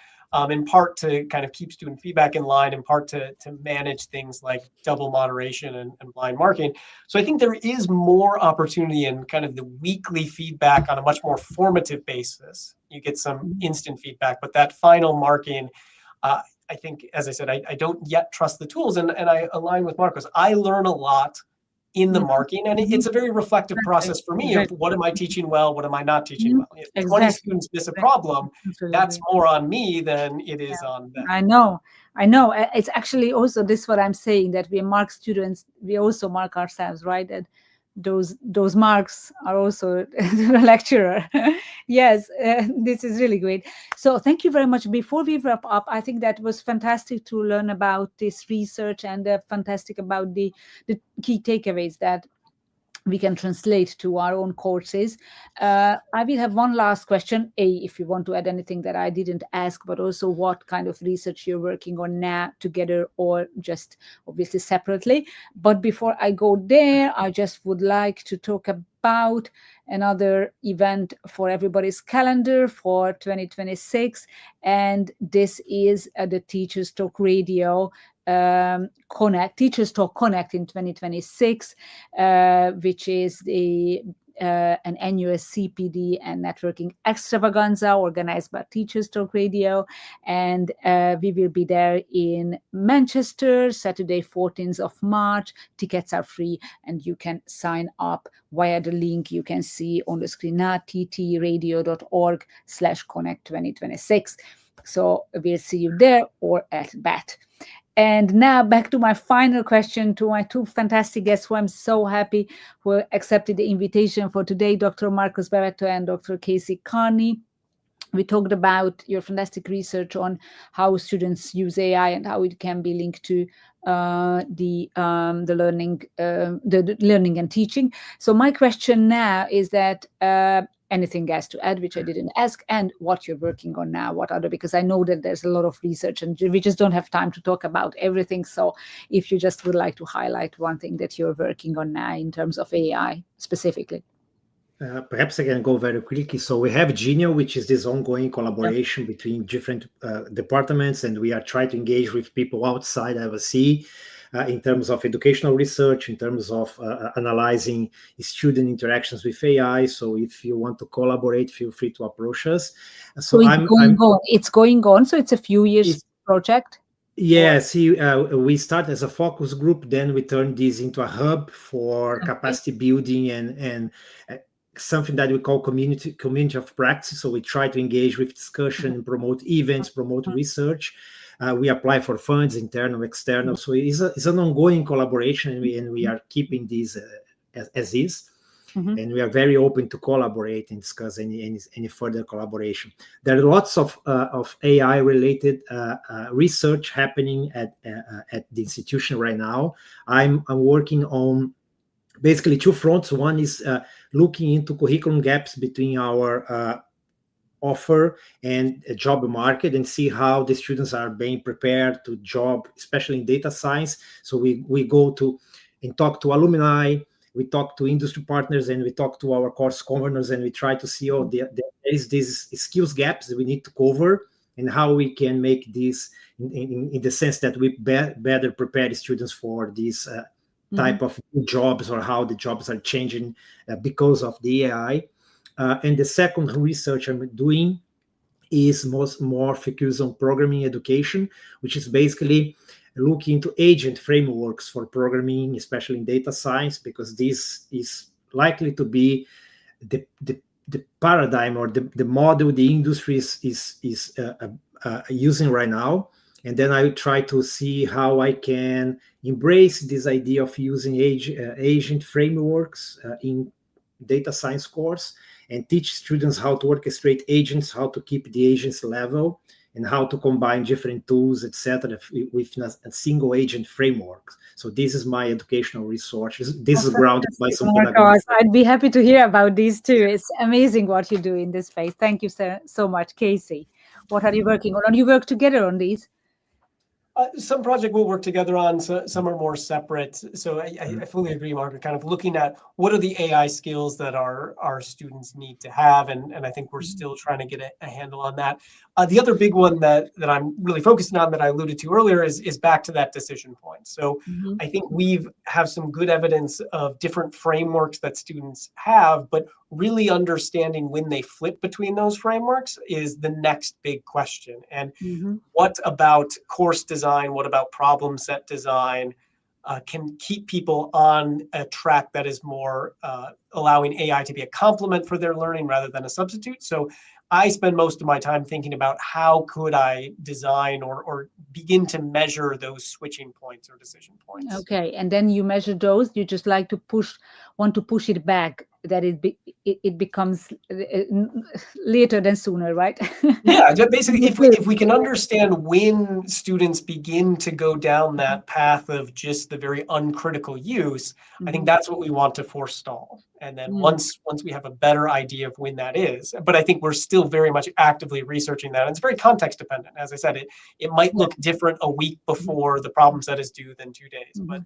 S8: in part to kind of keep student feedback in line, in part to manage things like double moderation and blind marking. So I think there is more opportunity in kind of the weekly feedback on a much more formative basis. You get some instant feedback, but that final marking, I think, as I said, I don't yet trust the tools, and I align with Marcos. I learn a lot in the marking, and it's a very reflective process for me of what am I teaching well, what am I not teaching well. If 20 students miss a problem, that's more on me than it is on them.
S6: I know. It's actually also this what I'm saying, that we mark students, we also mark ourselves, right? That those marks are also the lecturer. Yes, this is really great. So thank you very much. Before we wrap up, I think that was fantastic to learn about this research, and fantastic about the key takeaways that we can translate to our own courses. I will have one last question. If you want to add anything that I didn't ask, but also what kind of research you're working on now together, or just obviously separately. But before I go there, I just would like to talk about another event for everybody's calendar for 2026. And this is the Teachers Talk Radio Teachers Talk Connect in 2026, which is an annual CPD and networking extravaganza organized by Teachers Talk Radio, and we will be there in Manchester, Saturday, 14th of March. Tickets are free, and you can sign up via the link you can see on the screen now, ttradio.org/connect 2026. So we'll see you there or at BAT. And now back to my final question to my two fantastic guests who I'm so happy who accepted the invitation for today, Dr. Marcos Barreto and Dr. Casey Kearney. We talked about your fantastic research on how students use AI and how it can be linked to the learning and teaching. So my question now is that anything else to add which I didn't ask, and what you're working on now, because I know that there's a lot of research and we just don't have time to talk about everything. So if you just would like to highlight one thing that you're working on now in terms of AI specifically.
S7: Perhaps I can go very quickly. So we have Genial, which is this ongoing collaboration between different departments, and we are trying to engage with people outside LSE. in terms of educational research, in terms of analyzing student interactions with AI. So if you want to collaborate, feel free to approach us. So
S6: it's going on. So it's a few years project.
S7: Yes, we start as a focus group, then we turn this into a hub for capacity building and something that we call community of practice. So we try to engage with discussion and promote events, promote research. We apply for funds, internal, external. So it's an ongoing collaboration, and we are keeping this as is. And we are very open to collaborate and discuss any further collaboration. There are lots of AI-related research happening at the institution right now. I'm working on basically two fronts. One is looking into curriculum gaps between our offer and a job market, and see how the students are being prepared to job, especially in data science. So we go to and talk to alumni, we talk to industry partners, and we talk to our course governors, and we try to see, there is these skills gaps that we need to cover, and how we can make this in the sense that we better prepare students for this type of jobs, or how the jobs are changing because of the AI. And the second research I'm doing is more focused on programming education, which is basically looking into agent frameworks for programming, especially in data science, because this is likely to be the paradigm, or the model the industry is using right now. And then I try to see how I can embrace this idea of using agent frameworks in data science course, and teach students how to orchestrate agents, how to keep the agents level, and how to combine different tools, etc., with a single agent framework. So this is my educational resource. This is grounded by some pedagogy.
S6: I'd be happy to hear about these too. It's amazing what you do in this space. Thank you so much, Casey. What are you working on? And you work together on these?
S8: Some project we'll work together on, so some are more separate. So I fully agree, Margaret, kind of looking at what are the AI skills that our students need to have. And I think we're still trying to get a handle on that. The other big one that I'm really focusing on, that I alluded to earlier, is back to that decision point. So I think have some good evidence of different frameworks that students have, but really understanding when they flip between those frameworks is the next big question. And what about course design? What about problem set design can keep people on a track that is more allowing AI to be a complement for their learning rather than a substitute? So I spend most of my time thinking about how could I design or begin to measure those switching points or decision points.
S6: Okay, and then you measure those. You just want to push it back, that it becomes later than sooner, right?
S8: Yeah, basically, if we can understand when students begin to go down that path of just the very uncritical use, I think that's what we want to forestall. And then once we have a better idea of when that is, but I think we're still very much actively researching that. And it's very context dependent. As I said, it might look different a week before the problem set is due than 2 days. But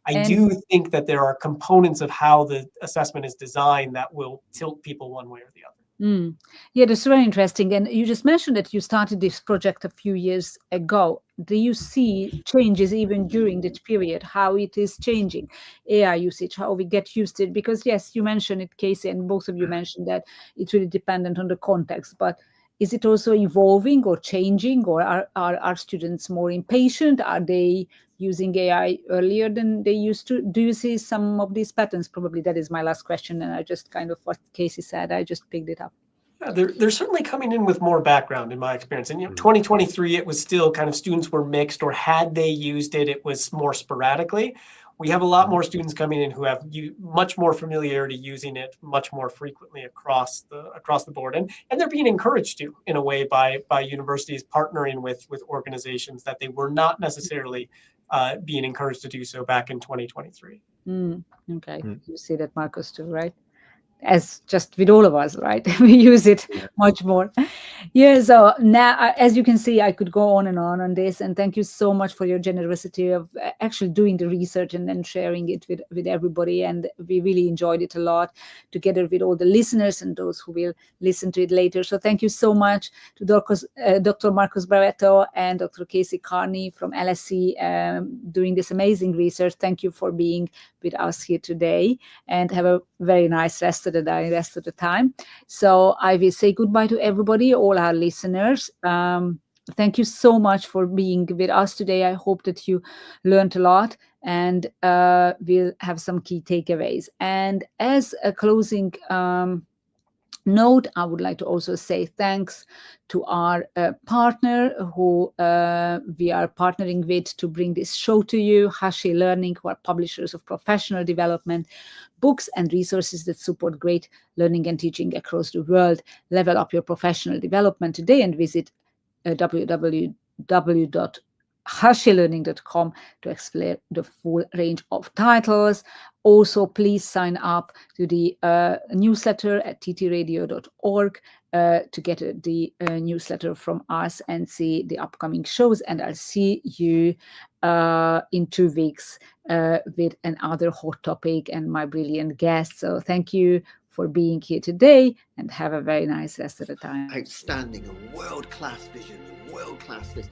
S8: I do think that there are components of how the assessment is designed that will tilt people one way or the other.
S6: Yeah, that's very interesting. And you just mentioned that you started this project a few years ago. Do you see changes even during this period, how it is changing AI usage, how we get used to it? Because yes, you mentioned it, Casey, and both of you mentioned that it's really dependent on the context, but is it also evolving or changing, or are students more impatient? Are they using AI earlier than they used to? Do you see some of these patterns? Probably that is my last question, and I just kind of what Casey said, I just picked it up.
S8: Yeah, they're certainly coming in with more background in my experience. And 2023, it was still kind of students were mixed, or had they used it, it was more sporadically. We have a lot more students coming in who have much more familiarity using it much more frequently across the board, and they're being encouraged to, in a way, by universities partnering with organizations that they were not necessarily being encouraged to do so back in 2023.
S6: Okay, you see that, Marcus, too, right? As just with all of us, right? We use it much more. Yeah, so now, as you can see, I could go on and on this, and thank you so much for your generosity of actually doing the research and then sharing it with everybody, and we really enjoyed it a lot together with all the listeners and those who will listen to it later. So thank you so much to Dr. Marcus Barreto and Dr. Casey Kearney from LSE doing this amazing research. Thank you for being with us here today, and have a very nice rest of the day, rest of the time. So I will say goodbye to everybody, all our listeners. Thank you so much for being with us today. I hope that you learned a lot, and we'll have some key takeaways. And as a closing note, I would like to also say thanks to our partner who we are partnering with to bring this show to you, Hashi Learning, who are publishers of professional development books and resources that support great learning and teaching across the world. Level up your professional development today and visit www.hashilearning.com to explore the full range of titles. Also, please sign up to the newsletter at ttradio.org to get the newsletter from us and see the upcoming shows. And I'll see you in 2 weeks with another hot topic and my brilliant guest. So thank you for being here today, and have a very nice rest of the time.
S2: Outstanding, a world-class vision, a world-class this.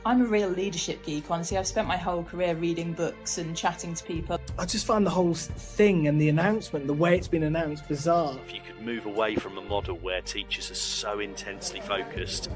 S3: I'm a real leadership geek, honestly. I've spent my whole career reading books and chatting to people.
S4: I just find the whole thing and the announcement, the way it's been announced, bizarre.
S5: If you could move away from a model where teachers are so intensely focused.